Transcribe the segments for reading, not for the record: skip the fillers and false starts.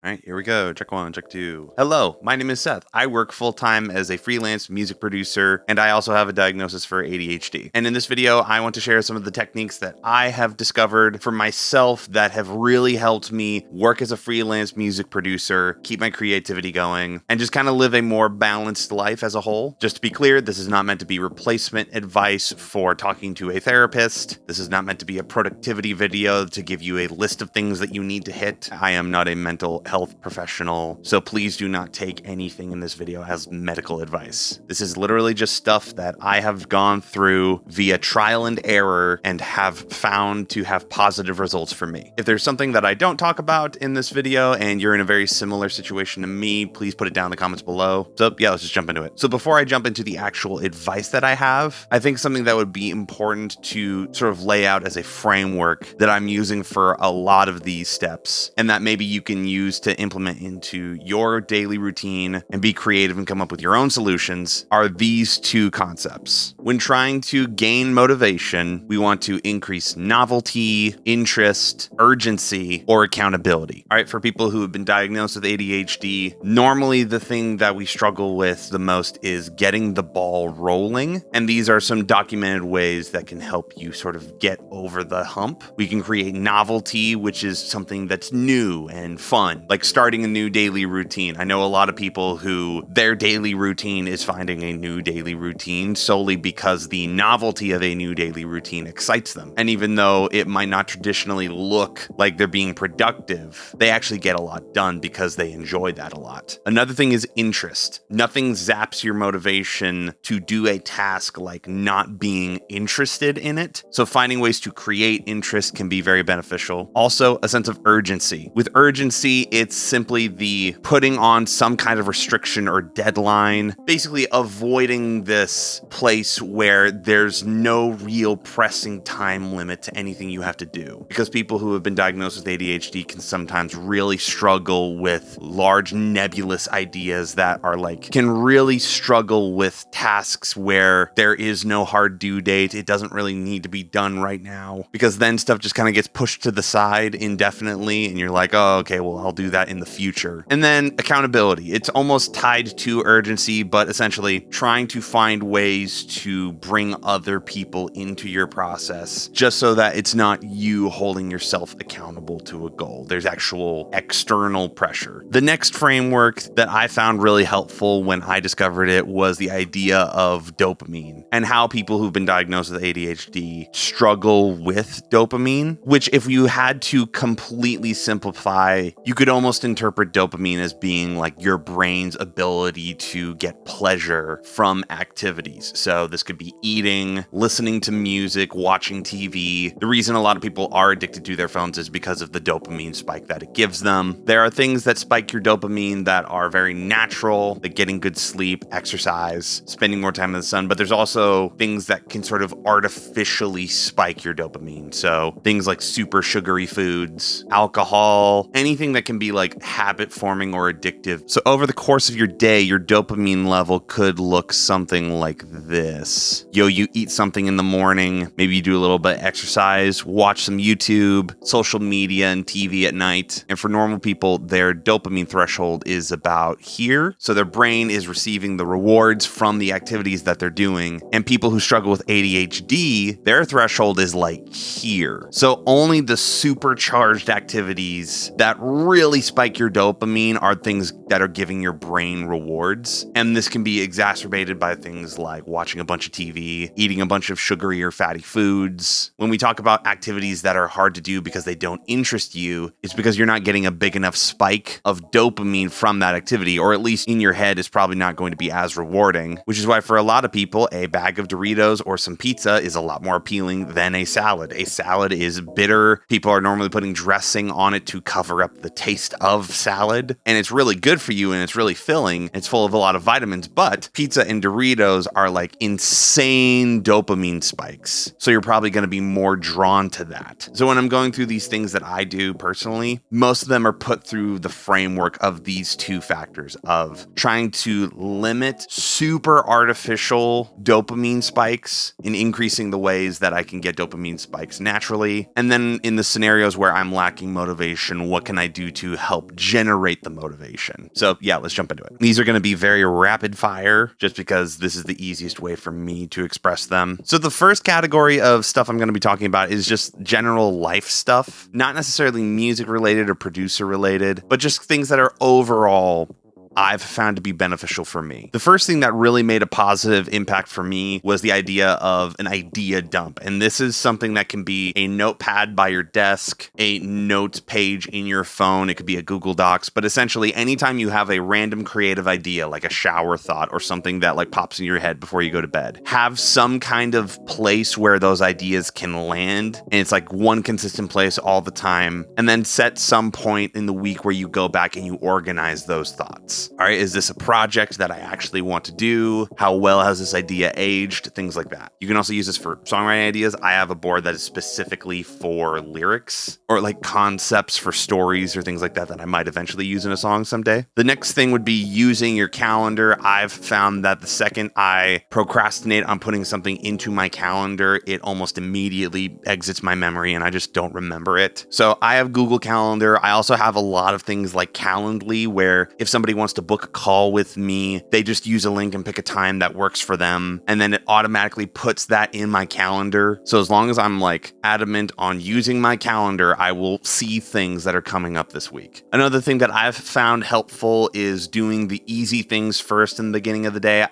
All right, here we go. Check one, check two. Hello, my name is Seth. I work full-time as a freelance music producer, and I also have a diagnosis for ADHD. And in this video, I want to share some of the techniques that I have discovered for myself that have really helped me work as a freelance music producer, keep my creativity going, and just kind of live a more balanced life as a whole. Just to be clear, this is not meant to be replacement advice for talking to a therapist. This is not meant to be a productivity video to give you a list of things that you need to hit. I am not a mental health professional, so please do not take anything in this video as medical advice. This is literally just stuff that I have gone through via trial and error and have found to have positive results for me. If there's something that I don't talk about in this video and you're in a very similar situation to me, please put it down in the comments below. So yeah, let's just jump into it. So before I jump into the actual advice that I have, I think something that would be important to sort of lay out as a framework that I'm using for a lot of these steps, and that maybe you can use to implement into your daily routine and be creative and come up with your own solutions, are these two concepts. When trying to gain motivation, we want to increase novelty, interest, urgency, or accountability. All right, for people who have been diagnosed with ADHD, normally the thing that we struggle with the most is getting the ball rolling. And these are some documented ways that can help you sort of get over the hump. We can create novelty, which is something that's new and fun, like starting a new daily routine. I know a lot of people who their daily routine is finding a new daily routine solely because the novelty of a new daily routine excites them. And even though it might not traditionally look like they're being productive, they actually get a lot done because they enjoy that a lot. Another thing is interest. Nothing zaps your motivation to do a task like not being interested in it. So finding ways to create interest can be very beneficial. Also, a sense of urgency. With urgency, it's simply the putting on some kind of restriction or deadline, basically avoiding this place where there's no real pressing time limit to anything you have to do. Because people who have been diagnosed with ADHD can sometimes really struggle with large nebulous ideas that are can really struggle with tasks where there is no hard due date. It doesn't really need to be done right now, because then stuff just kind of gets pushed to the side indefinitely and you're like, oh, okay, well, I'll do that in the future. And then accountability. It's almost tied to urgency, but essentially trying to find ways to bring other people into your process just so that it's not you holding yourself accountable to a goal. There's actual external pressure. The next framework that I found really helpful when I discovered it was the idea of dopamine and how people who've been diagnosed with ADHD struggle with dopamine, which if you had to completely simplify, you could almost interpret dopamine as being like your brain's ability to get pleasure from activities. So this could be eating, listening to music, watching TV. The reason a lot of people are addicted to their phones is because of the dopamine spike that it gives them. There are things that spike your dopamine that are very natural, like getting good sleep, exercise, spending more time in the sun, but there's also things that can sort of artificially spike your dopamine. So things like super sugary foods, alcohol, anything that can be like habit forming or addictive. So over the course of your day, your dopamine level could look something like this. You eat something in the morning, maybe you do a little bit of exercise, watch some YouTube, social media, and TV at night. And for normal people, their dopamine threshold is about here. So their brain is receiving the rewards from the activities that they're doing. And people who struggle with ADHD, their threshold is like here. So only the supercharged activities that really spike your dopamine are things that are giving your brain rewards. And this can be exacerbated by things like watching a bunch of TV, eating a bunch of sugary or fatty foods. When we talk about activities that are hard to do because they don't interest you, it's because you're not getting a big enough spike of dopamine from that activity, or at least in your head is probably not going to be as rewarding, which is why for a lot of people, a bag of Doritos or some pizza is a lot more appealing than a salad. A salad is bitter. People are normally putting dressing on it to cover up the taste of salad, and it's really good good for you and it's really filling. It's full of a lot of vitamins, but pizza and Doritos are like insane dopamine spikes. So you're probably going to be more drawn to that. So when I'm going through these things that I do personally, most of them are put through the framework of these two factors of trying to limit super artificial dopamine spikes and increasing the ways that I can get dopamine spikes naturally. And then in the scenarios where I'm lacking motivation, what can I do to help generate the motivation? So yeah, let's jump into it. These are going to be very rapid fire just because this is the easiest way for me to express them. So the first category of stuff I'm going to be talking about is just general life stuff, not necessarily music related or producer related, but just things that are overall I've found to be beneficial for me. The first thing that really made a positive impact for me was the idea of an idea dump. And this is something that can be a notepad by your desk, a notes page in your phone. It could be a Google Docs, but essentially anytime you have a random creative idea, like a shower thought or something that like pops in your head before you go to bed, have some kind of place where those ideas can land. And it's like one consistent place all the time. And then set some point in the week where you go back and you organize those thoughts. All right, is this a project that I actually want to do? How well has this idea aged? Things like that. You can also use this for songwriting ideas. I have a board that is specifically for lyrics or like concepts for stories or things like that that I might eventually use in a song someday. The next thing would be using your calendar. I've found that the second I procrastinate on putting something into my calendar, it almost immediately exits my memory and I just don't remember it. So I have Google Calendar. I also have a lot of things like Calendly where if somebody wants to book a call with me, they just use a link and pick a time that works for them. And then it automatically puts that in my calendar. So as long as I'm like adamant on using my calendar, I will see things that are coming up this week. Another thing that I've found helpful is doing the easy things first in the beginning of the day.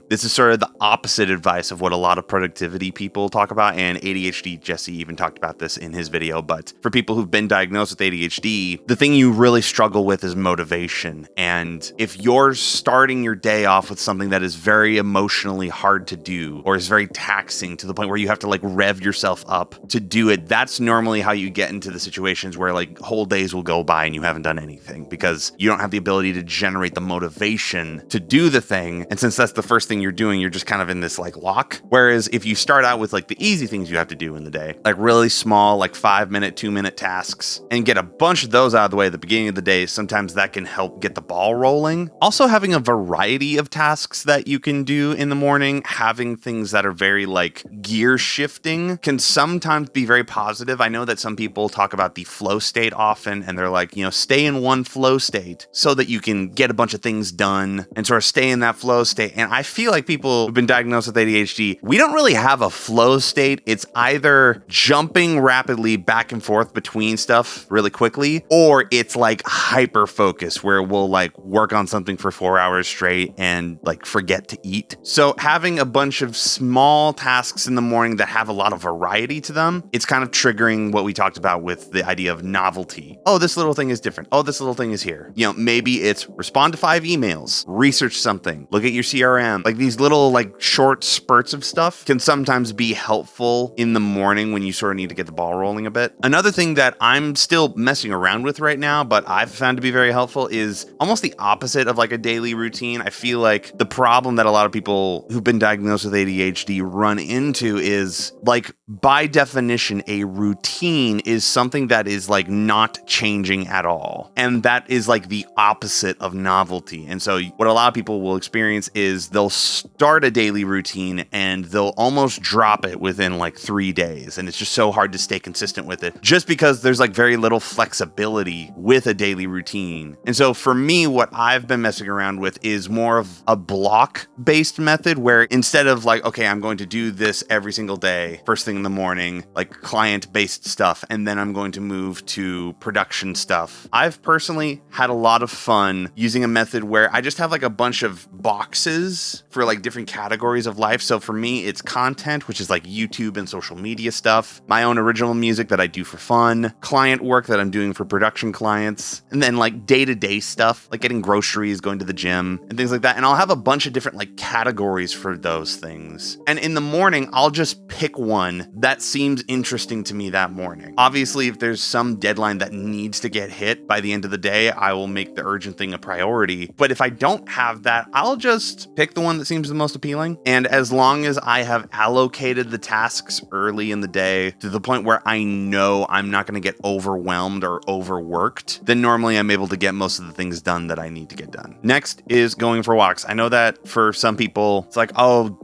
This is sort of the opposite advice of what a lot of productivity people talk about. And ADHD, Jesse even talked about this in his video. But for people who've been diagnosed with ADHD, the thing you really struggle with is motivation. And if you're starting your day off with something that is very emotionally hard to do or is very taxing to the point where you have to like rev yourself up to do it, that's normally how you get into the situations where like whole days will go by and you haven't done anything because you don't have the ability to generate the motivation to do the thing. And since that's the first thing you're doing, you're just kind of in this like lock. Whereas if you start out with like the easy things you have to do in the day, like really small, like 5-minute, 2-minute tasks and get a bunch of those out of the way at the beginning of the day, sometimes that can help get the ball rolling. Also having a variety of tasks that you can do in the morning, having things that are very like gear shifting can sometimes be very positive. I know that some people talk about the flow state often and they're like, stay in one flow state so that you can get a bunch of things done and sort of stay in that flow state. And I feel like people who've been diagnosed with ADHD, we don't really have a flow state. It's either jumping rapidly back and forth between stuff really quickly, or it's like hyper focus where we'll like work on something for 4 hours straight and like forget to eat. So having a bunch of small tasks in the morning that have a lot of variety to them, it's kind of triggering what we talked about with the idea of novelty. Oh, this little thing is different. Oh, this little thing is here. Maybe it's respond to 5 emails, research something, look at your CRM. Like these little like short spurts of stuff can sometimes be helpful in the morning when you sort of need to get the ball rolling a bit. Another thing that I'm still messing around with right now, but I've found to be very helpful is almost the opposite of like a daily routine. I feel like the problem that a lot of people who've been diagnosed with ADHD run into is like by definition, a routine is something that is like not changing at all. And that is like the opposite of novelty. And so what a lot of people will experience is they'll start a daily routine and they'll almost drop it within like 3 days. And it's just so hard to stay consistent with it just because there's like very little flexibility with a daily routine. And so for me, what I've been messing around with is more of a block-based method where instead of like, okay, I'm going to do this every single day, first thing in the morning, like client-based stuff, and then I'm going to move to production stuff. I've personally had a lot of fun using a method where I just have like a bunch of boxes for like different categories of life. So for me, it's content, which is like YouTube and social media stuff, my own original music that I do for fun, client work that I'm doing for production clients, and then like day-to-day stuff, like getting groceries, going to the gym, and things like that. And I'll have a bunch of different like categories for those things. And in the morning, I'll just pick one routine that seems interesting to me that morning. Obviously, if there's some deadline that needs to get hit by the end of the day, I will make the urgent thing a priority. But if I don't have that, I'll just pick the one that seems the most appealing. And as long as I have allocated the tasks early in the day to the point where I know I'm not going to get overwhelmed or overworked, then normally I'm able to get most of the things done that I need to get done. Next is going for walks. I know that for some people, it's like, oh,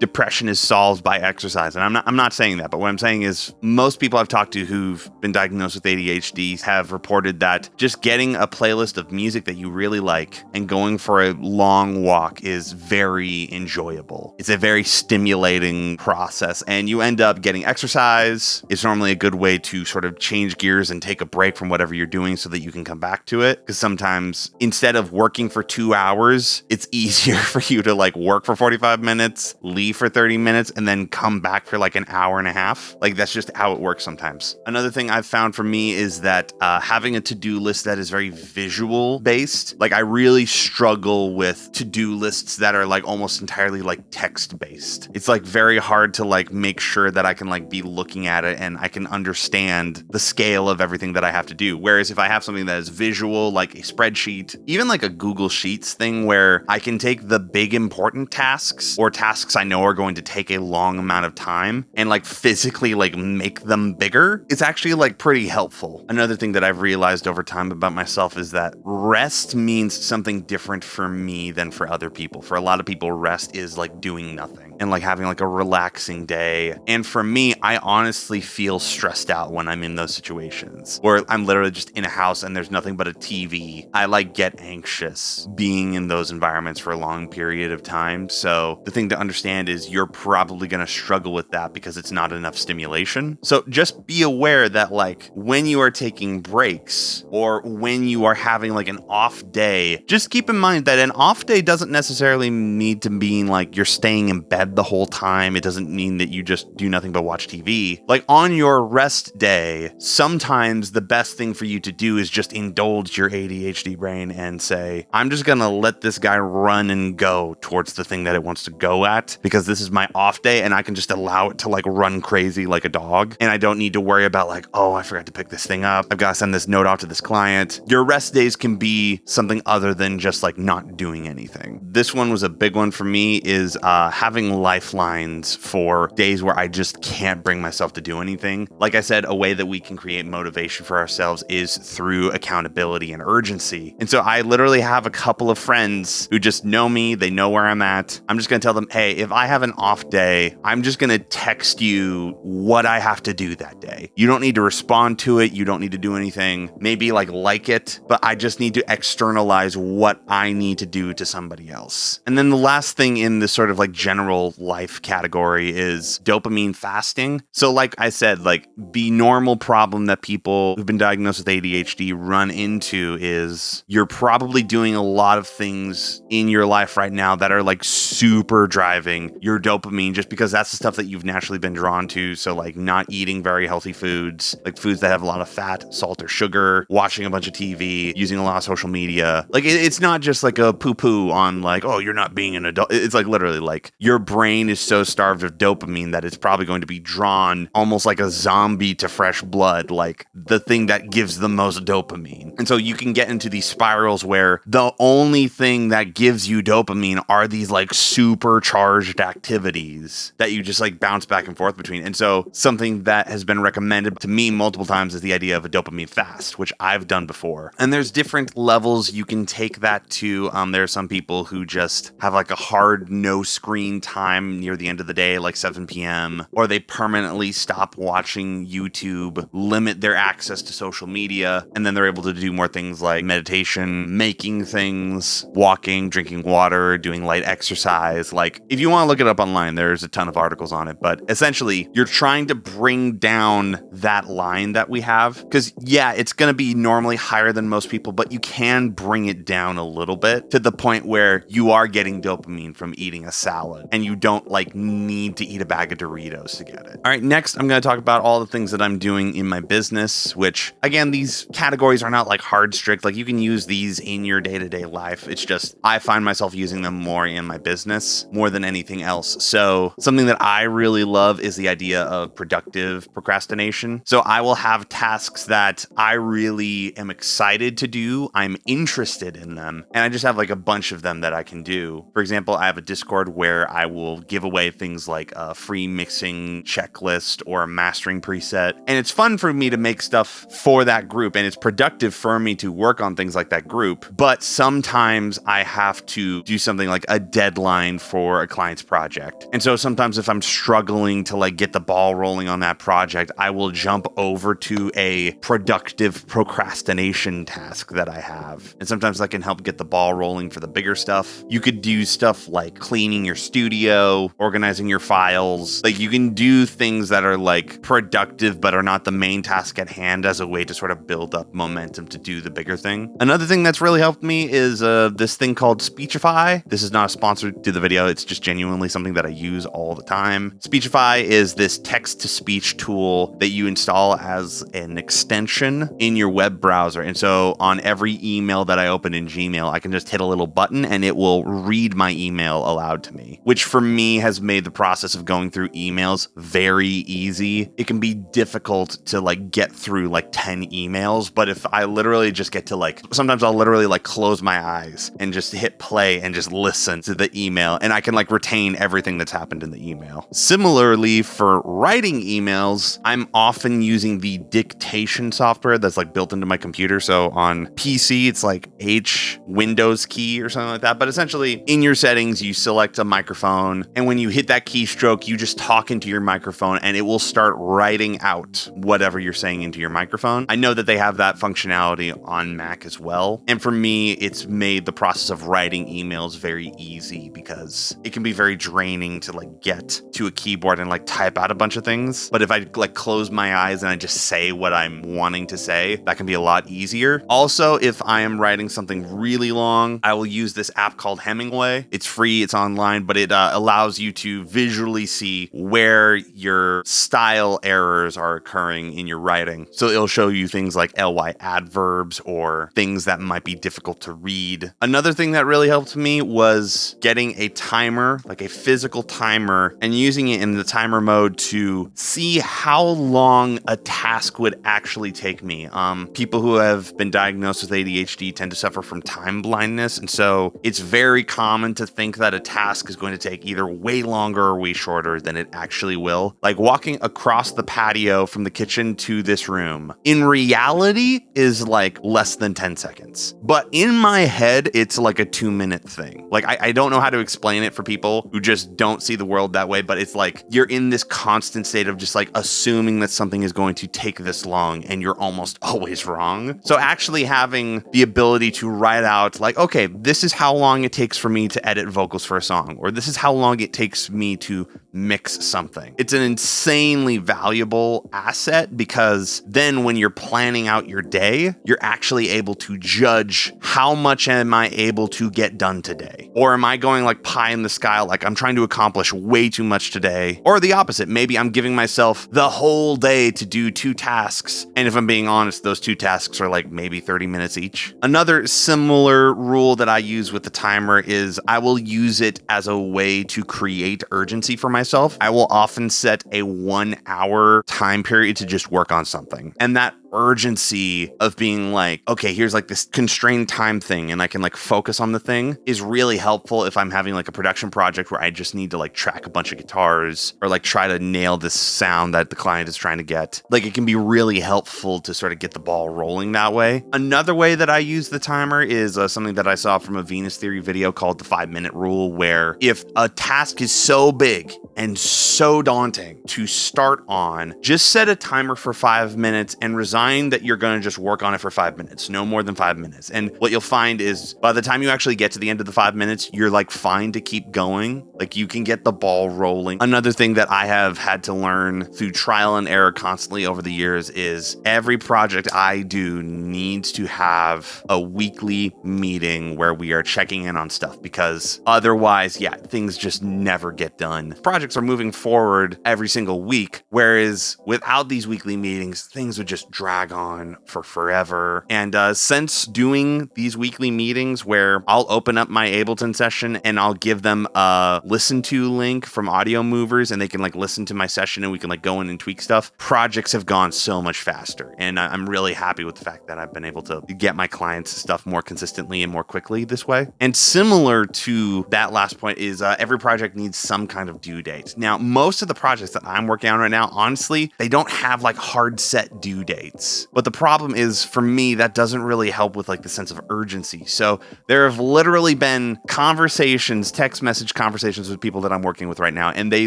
depression is solved by exercise. And I'm not saying that, but what I'm saying is most people I've talked to who've been diagnosed with ADHD have reported that just getting a playlist of music that you really like and going for a long walk is very enjoyable. It's a very stimulating process, and you end up getting exercise. It's normally a good way to sort of change gears and take a break from whatever you're doing so that you can come back to it. Because sometimes instead of working for 2 hours, it's easier for you to like work for 45 minutes, leave for 30 minutes, and then come back for like an hour and a half. Like that's just how it works sometimes. Another thing I've found for me is that having a to-do list that is very visual based, like I really struggle with to-do lists that are like almost entirely like text based. It's like very hard to like make sure that I can like be looking at it and I can understand the scale of everything that I have to do. Whereas if I have something that is visual, like a spreadsheet, even like a Google Sheets thing where I can take the big important tasks or tasks I know are going to take a long amount of time and like physically like make them bigger, it's actually like pretty helpful. Another thing that I've realized over time about myself is that rest means something different for me than for other people. For a lot of people, rest is like doing nothing and like having like a relaxing day. And for me, I honestly feel stressed out when I'm in those situations where I'm literally just in a house and there's nothing but a TV. I like get anxious being in those environments for a long period of time. So the thing to understand is you're probably going to struggle with that because it's not enough stimulation. So just be aware that like when you are taking breaks or when you are having like an off day, just keep in mind that an off day doesn't necessarily need to mean like you're staying in bed the whole time. It doesn't mean that you just do nothing but watch TV. Like on your rest day, sometimes the best thing for you to do is just indulge your ADHD brain and say, I'm just going to let this guy run and go towards the thing that it wants to go at because this is my off day and I can just allow it to like run crazy like a dog. And I don't need to worry about like, oh, I forgot to pick this thing up. I've got to send this note off to this client. Your rest days can be something other than just like not doing anything. This one was a big one for me is having lifelines for days where I just can't bring myself to do anything. Like I said, a way that we can create motivation for ourselves is through accountability and urgency. And so I literally have a couple of friends who just know me. They know where I'm at. I'm just going to tell them, hey, if I have an off day, I'm just going to text you what I have to do that day. You don't need to respond to it. You don't need to do anything. Maybe like it, but I just need to externalize what I need to do to somebody else. And then the last thing in this sort of like general life category is dopamine fasting. So like I said, like the normal problem that people who've been diagnosed with ADHD run into is you're probably doing a lot of things in your life right now that are like super driving your dopamine just because that's the stuff that you've naturally been drawn to. So like not eating very healthy foods, like foods that have a lot of fat, salt, or sugar, watching a bunch of TV, using a lot of social media. Like it's not just like a poo-poo on like, oh, you're not being an adult. It's like literally like your brain is so starved of dopamine that it's probably going to be drawn almost like a zombie to fresh blood, like the thing that gives the most dopamine. And so you can get into these spirals where the only thing that gives you dopamine are these like supercharged activities that you just like bounce back and forth between. And so something that has been recommended to me multiple times is the idea of a dopamine fast, which I've done before. And there's different levels you can take that to. There are some people who just have like a hard no screen time near the end of the day, like 7 p.m., or they permanently stop watching YouTube, limit their access to social media, and then they're able to do more things like meditation, making things, walking, drinking water, doing light exercise. Like if you want to look it up online, there's a ton of articles on it, but essentially you're trying to bring down that line that we have because yeah, it's going to be normally higher than most people, but you can bring it down a little bit to the point where you are getting dopamine from eating a salad and you don't like need to eat a bag of Doritos to get it. All right, next I'm going to talk about all the things that I'm doing in my business, which again, these categories are not like hard strict. Like you can use these in your day-to-day life. It's just I find myself using them more in my business more than anything else. So something that I really love is the idea of productive procrastination. So I will have tasks that I really am excited to do. I'm interested in them. And I just have like a bunch of them that I can do. For example, I have a Discord where I will give away things like a free mixing checklist or a mastering preset. And it's fun for me to make stuff for that group. And it's productive for me to work on things like that group. But sometimes I have to do something like a deadline for a client's project. And so sometimes if I'm struggling to like get the ball rolling on that project, I will jump over to a productive procrastination task that I have. And sometimes that can help get the ball rolling for the bigger stuff. You could do stuff like cleaning your studio, organizing your files. Like you can do things that are like productive, but are not the main task at hand as a way to sort of build up momentum to do the bigger thing. Another thing that's really helped me is this thing called Speechify. This is not a sponsor to the video. It's just genuinely something that I use all the time. Speechify is this text-to-speech tool that you install as an extension in your web browser. And so on every email that I open in Gmail, I can just hit a little button and it will read my email aloud to me, which for me has made the process of going through emails very easy. It can be difficult to like get through like 10 emails, but if I literally just get to like, sometimes I'll literally like close my eyes and just hit play and just listen to the email, and I can like retain everything that's happened in the email. Similarly, for writing emails, I'm often using the dictation software that's like built into my computer. So on PC, it's like H Windows key or something like that. But essentially in your settings, you select a microphone, and when you hit that keystroke, you just talk into your microphone and it will start writing out whatever you're saying into your microphone. I know that they have that functionality on Mac as well. And for me, it's made the process of writing emails very easy because it can be very draining to like get to a keyboard and like type out a bunch of things. But if I like close my eyes and I just say what I'm wanting to say, that can be a lot easier. Also, if I am writing something really long, I will use this app called Hemingway. It's free, it's online, but it allows you to visually see where your style errors are occurring in your writing. So it'll show you things like ly adverbs or things that might be difficult to read. Another thing that really helped me was getting a timer, like a physical timer, and using it in the timer mode to see how long a task would actually take me. People who have been diagnosed with ADHD tend to suffer from time blindness, and so it's very common to think that a task is going to take either way longer or way shorter than it actually will. Like walking across the patio from the kitchen to this room, in reality is like less than 10 seconds. But in my head, it's like a 2-minute thing. Like I don't know how to explain it for people who just don't see the world that way, but it's like you're in this constant state of just like assuming that something is going to take this long and you're almost always wrong. So actually having the ability to write out like, okay, this is how long it takes for me to edit vocals for a song, or this is how long it takes me to mix something. It's an insanely valuable asset because then when you're planning out your day, you're actually able to judge how much am I able to get done today? Or am I going like pie in the sky, like I'm trying to accomplish way too much today? Or the opposite, maybe I'm giving myself the whole day to do 2 tasks. And if I'm being honest, those 2 tasks are like maybe 30 minutes each. Another similar rule that I use with the timer is I will use it as a way to create urgency for myself. I will often set a 1-hour time period to just work on something. And that urgency of being like, okay, here's like this constrained time thing and I can like focus on the thing is really helpful if I'm having like a production project where I just need to like track a bunch of guitars or like try to nail this sound that the client is trying to get. Like it can be really helpful to sort of get the ball rolling that way. Another way that I use the timer is something that I saw from a Venus Theory video called the 5-minute rule, where if a task is so big and so daunting to start on, just set a timer for 5 minutes and resign design that you're going to just work on it for 5 minutes, no more than 5 minutes. And what you'll find is by the time you actually get to the end of the 5 minutes, you're like fine to keep going. Like you can get the ball rolling. Another thing that I have had to learn through trial and error constantly over the years is every project I do needs to have a weekly meeting where we are checking in on stuff, because otherwise, yeah, things just never get done. Projects are moving forward every single week, whereas without these weekly meetings, things would just drag on for forever. And since doing these weekly meetings where I'll open up my Ableton session and I'll give them a listen to link from Audio Movers and they can like listen to my session and we can like go in and tweak stuff, projects have gone so much faster. And I'm really happy with the fact that I've been able to get my clients stuff more consistently and more quickly this way. And similar to that last point is every project needs some kind of due date. Now, most of the projects that I'm working on right now, honestly, they don't have like hard set due dates. But the problem is for me, that doesn't really help with like the sense of urgency. So there have literally been conversations, text message conversations with people that I'm working with right now. And they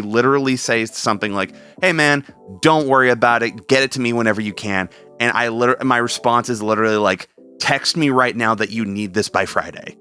literally say something like, hey man, don't worry about it. Get it to me whenever you can. And my response is literally like, text me right now that you need this by Friday.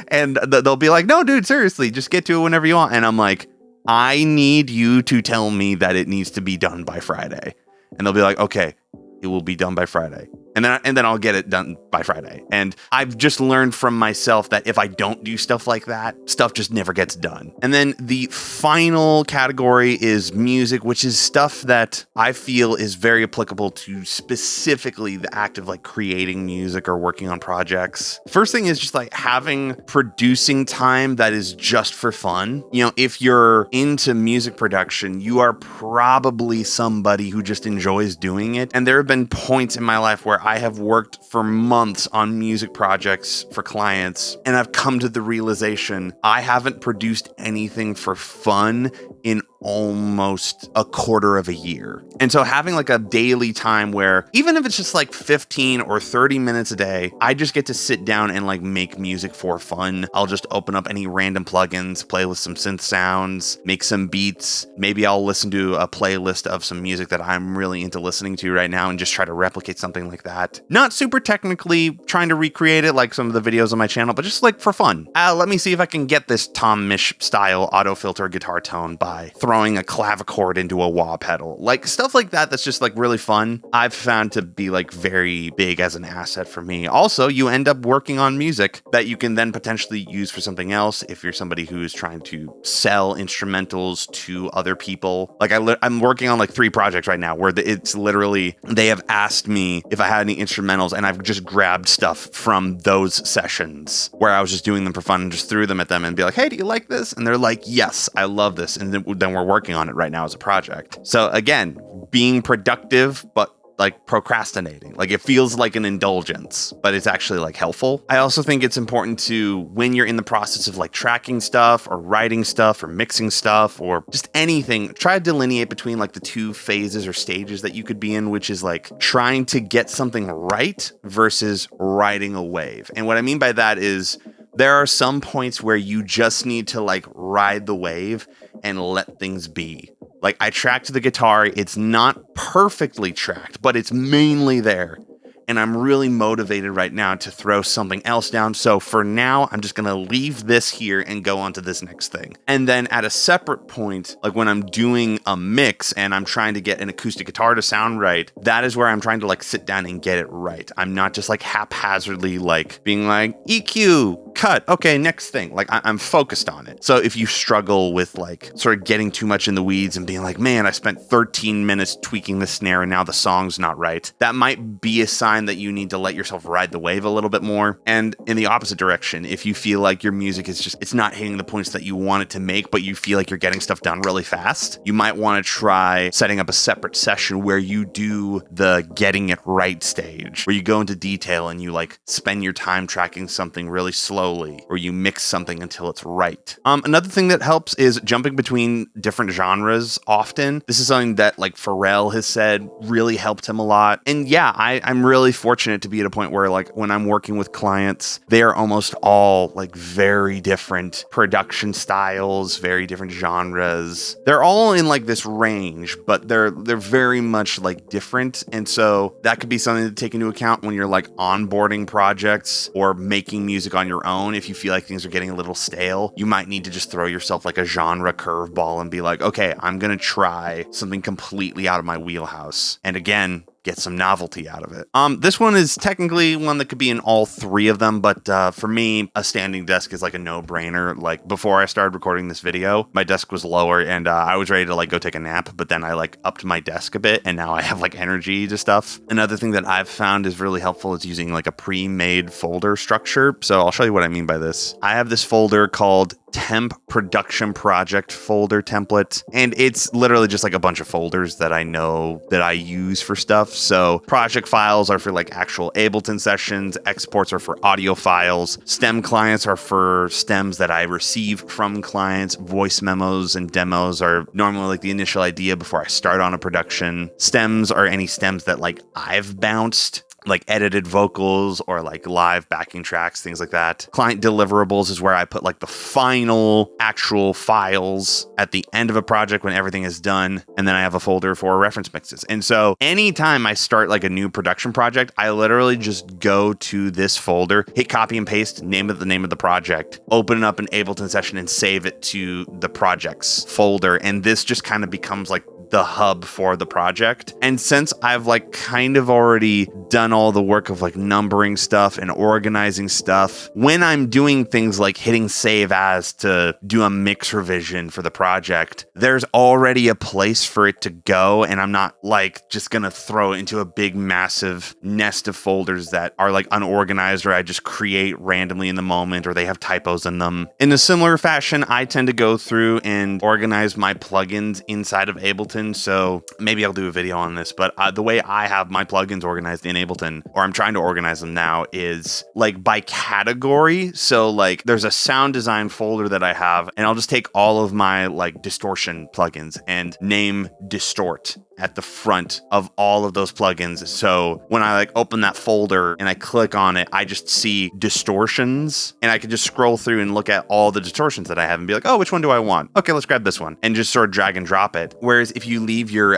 And they'll be like, no, dude, seriously, just get to it whenever you want. And I'm like, I need you to tell me that it needs to be done by Friday. And they'll be like, okay, it will be done by Friday. And then I'll get it done by Friday. And I've just learned from myself that if I don't do stuff like that, stuff just never gets done. And then the final category is music, which is stuff that I feel is very applicable to specifically the act of like creating music or working on projects. First thing is just like having producing time that is just for fun. You know, if you're into music production, you are probably somebody who just enjoys doing it. And there have been points in my life where I have worked for months on music projects for clients, and I've come to the realization I haven't produced anything for fun in almost a quarter of a year. And so having like a daily time where even if it's just like 15 or 30 minutes a day, I just get to sit down and like make music for fun. I'll just open up any random plugins, play with some synth sounds, make some beats. Maybe I'll listen to a playlist of some music that I'm really into listening to right now and just try to replicate something like that. Not super technically trying to recreate it like some of the videos on my channel, but just like for fun. Let me see if I can get this Tom Misch style auto filter guitar tone by throwing a clavichord into a wah pedal. Like stuff like that that's just like really fun. I've found to be like very big as an asset for me. Also, you end up working on music that you can then potentially use for something else if you're somebody who's trying to sell instrumentals to other people. Like I'm working on like 3 projects right now where it's literally, they have asked me if I had any instrumentals and I've just grabbed stuff from those sessions where I was just doing them for fun and just threw them at them and be like, hey, do you like this? And they're like, yes, I love this. And then we're working on it right now as a project. So again, being productive, but like procrastinating. Like it feels like an indulgence, but it's actually like helpful. I also think it's important to, when you're in the process of like tracking stuff or writing stuff or mixing stuff or just anything, try to delineate between like the 2 phases or stages that you could be in, which is like trying to get something right versus riding a wave. And what I mean by that is there are some points where you just need to like ride the wave and let things be. Like I tracked the guitar, it's not perfectly tracked, but it's mainly there. And I'm really motivated right now to throw something else down. So for now, I'm just going to leave this here and go on to this next thing. And then at a separate point, like when I'm doing a mix and I'm trying to get an acoustic guitar to sound right, that is where I'm trying to like sit down and get it right. I'm not just like haphazardly like being like EQ, cut, okay, next thing. Like I'm focused on it. So if you struggle with like sort of getting too much in the weeds and being like, man, I spent 13 minutes tweaking the snare and now the song's not right, that might be a sign that you need to let yourself ride the wave a little bit more. And in the opposite direction, if you feel like your music is just, it's not hitting the points that you want it to make, but you feel like you're getting stuff done really fast, you might want to try setting up a separate session where you do the getting it right stage, where you go into detail and you like spend your time tracking something really slowly, or you mix something until it's right. Another thing that helps is jumping between different genres often. This is something that like Pharrell has said really helped him a lot. And yeah, I'm really really fortunate to be at a point where like when I'm working with clients, they are almost all like very different production styles, very different genres. They're all in like this range, but they're very much like different. And so that could be something to take into account when you're like onboarding projects or making music on your own. If you feel like things are getting a little stale, you might need to just throw yourself like a genre curveball and be like, okay, I'm going to try something completely out of my wheelhouse. And again, get some novelty out of it. This one is technically one that could be in all three of them, but for me, a standing desk is like a no-brainer. Like before I started recording this video, my desk was lower and I was ready to like go take a nap, but then I like upped my desk a bit and now I have like energy to stuff. Another thing that I've found is really helpful is using like a pre-made folder structure. So I'll show you what I mean by this. I have this folder called temp production project folder template, and it's literally just like a bunch of folders that I know that I use for stuff. So project files are for like actual Ableton sessions, exports are for audio files, stem clients are for stems that I receive from clients, voice memos and demos are normally like the initial idea before I start on a production. Stems are any stems that like I've bounced, like edited vocals or like live backing tracks, things like that. Client deliverables is where I put like the final actual files at the end of a project when everything is done. And then I have a folder for reference mixes. And so anytime I start like a new production project, I literally just go to this folder, hit copy and paste, name of the project, open up an Ableton session and save it to the projects folder. And this just kind of becomes like the hub for the project. And since I've like kind of already done all the work of like numbering stuff and organizing stuff, when I'm doing things like hitting save as to do a mix revision for the project, there's already a place for it to go. And I'm not like just gonna throw it into a big massive nest of folders that are like unorganized or I just create randomly in the moment or they have typos in them. In a similar fashion, I tend to go through and organize my plugins inside of Ableton. So maybe I'll do a video on this, but the way I have my plugins organized in Ableton, or I'm trying to organize them now, is like by category. So like there's a sound design folder that I have, and I'll just take all of my like distortion plugins and name distort at the front of all of those plugins. So when I like open that folder and I click on it, I just see distortions and I can just scroll through and look at all the distortions that I have and be like, oh, which one do I want? Okay, let's grab this one and just sort of drag and drop it. Whereas if you leave your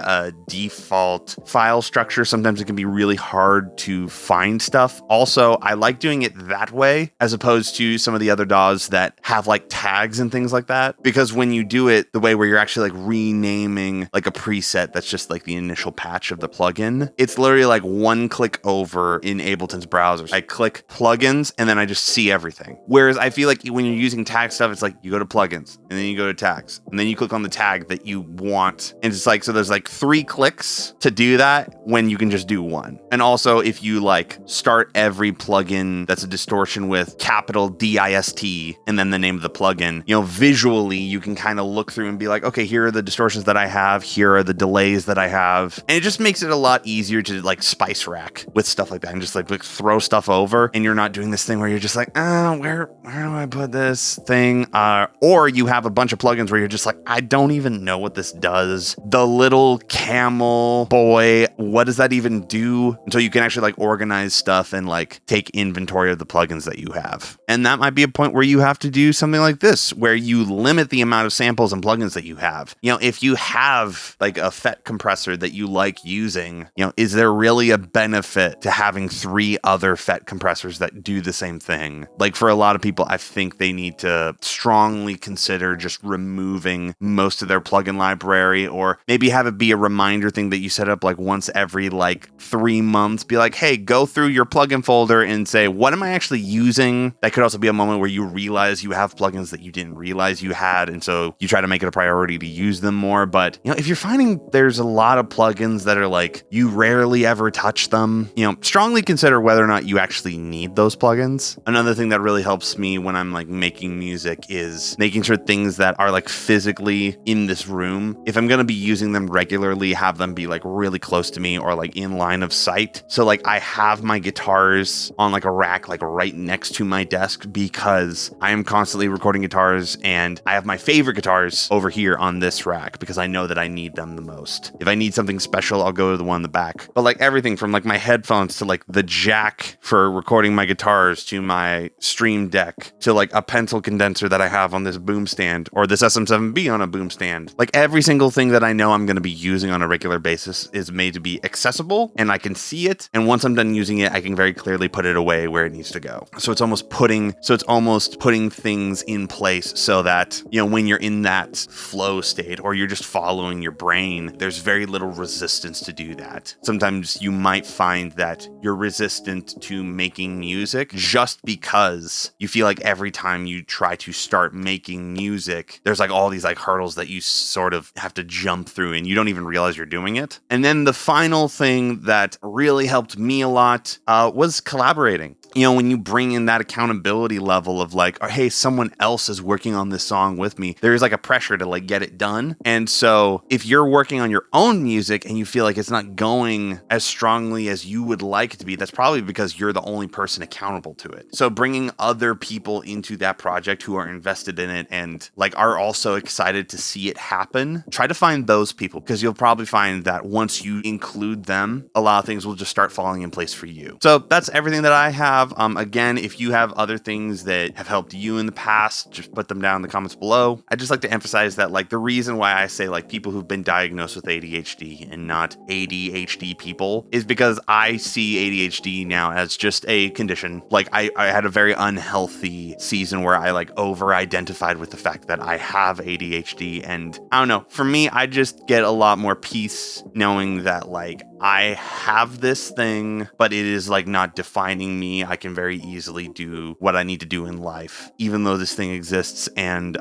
default file structure, sometimes it can be really hard to find stuff. Also, I like doing it that way as opposed to some of the other DAWs that have like tags and things like that. Because when you do it the way where you're actually like renaming like a preset that's just like the initial patch of the plugin, it's literally like one click over in Ableton's browser. I click plugins and then I just see everything. Whereas I feel like when you're using tag stuff, it's like you go to plugins and then you go to tags and then you click on the tag that you want. And it's like, so there's like 3 clicks to do that when you can just do one. And also if you like start every plugin that's a distortion with capital DIST and then the name of the plugin, you know, visually you can kind of look through and be like, okay, here are the distortions that I have. Here are the delays that I have. And it just makes it a lot easier to like spice rack with stuff like that and just like throw stuff over. And you're not doing this thing where you're just like, oh, where do I put this thing? Or you have a bunch of plugins where you're just like, I don't even know what this does. The little camel boy, what does that even do? Until you can actually like organize stuff and like take inventory of the plugins that you have. And that might be a point where you have to do something like this, where you limit the amount of samples and plugins that you have. You know, if you have like a FET compressor that you like using, you know, is there really a benefit to having 3 other FET compressors that do the same thing? Like for a lot of people, I think they need to strongly consider just removing most of their plugin library, or maybe have it be a reminder thing that you set up like once every like 3 months. Be like, hey, go through your plugin folder and say, what am I actually using? That could also be a moment where you realize you have plugins that you didn't realize you had, and so you try to make it a priority to use them more. But you know, if you're finding there's a lot of plugins that are like you rarely ever touch them, you know, strongly consider whether or not you actually need those plugins. Another thing that really helps me when I'm like making music is making sure things that are like physically in this room, if I'm going to be using them regularly, have them be like really close to me or like in line of sight. So like I have my guitars on like a rack like right next to my desk because I am constantly recording guitars, and I have my favorite guitars over here on this rack because I know that I need them the most. If I need something special, I'll go to the one in the back. But like everything from like my headphones to like the jack for recording my guitars to my stream deck to like a pencil condenser that I have on this boom stand or this SM7B on a boom stand. Like every single thing that I know I'm going to be using on a regular basis is made to be accessible and I can see it. And once I'm done using it, I can very clearly put it away where it needs to go. So it's almost putting things in place so that, you know, when you're in that flow state or you're just following your brain, there's very little resistance to do that. Sometimes you might find that you're resistant to making music just because you feel like every time you try to start making music, there's like all these like hurdles that you sort of have to jump through and you don't even realize you're doing it. And then the final thing that really helped me a lot was collaborating. You know, when you bring in that accountability level of like, oh, hey, someone else is working on this song with me, there's like a pressure to like get it done. And so if you're working on your own music and you feel like it's not going as strongly as you would like it to be, that's probably because you're the only person accountable to it. So bringing other people into that project who are invested in it and like are also excited to see it happen, try to find those people, because you'll probably find that once you include them, a lot of things will just start falling in place for you. So that's everything that I have. Again, if you have other things that have helped you in the past, just put them down in the comments below. I just like to emphasize that like the reason why I say like people who've been diagnosed with ADHD and not ADHD people is because I see ADHD now as just a condition. Like I had a very unhealthy season where I like over-identified with the fact that I have ADHD, and I don't know, for me, I just get a lot more peace knowing that like I have this thing, but it is like not defining me. I can very easily do what I need to do in life, even though this thing exists. And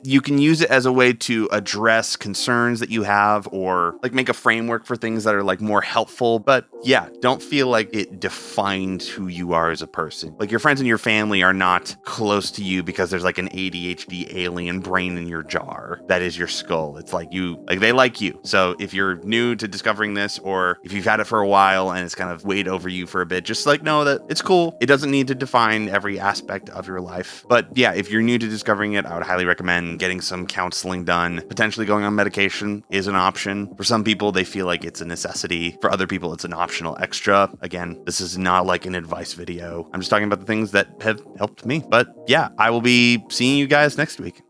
you can use it as a way to address concerns that you have or like make a framework for things that are like more helpful. But yeah, don't feel like it defines who you are as a person. Like your friends and your family are not close to you because there's like an ADHD alien brain in your jar that is your skull. It's like they like you. So if you're new to discovering this, or if you've had it for a while and it's kind of weighed over you for a bit, just like know that it's cool. It doesn't need to define every aspect of your life. But yeah, if you're new to discovering it, I would highly recommend getting some counseling done. Potentially going on medication is an option. For some people, they feel like it's a necessity. For other people, it's an optional extra. Again, this is not like an advice video. I'm just talking about the things that have helped me. But yeah, I will be seeing you guys next week.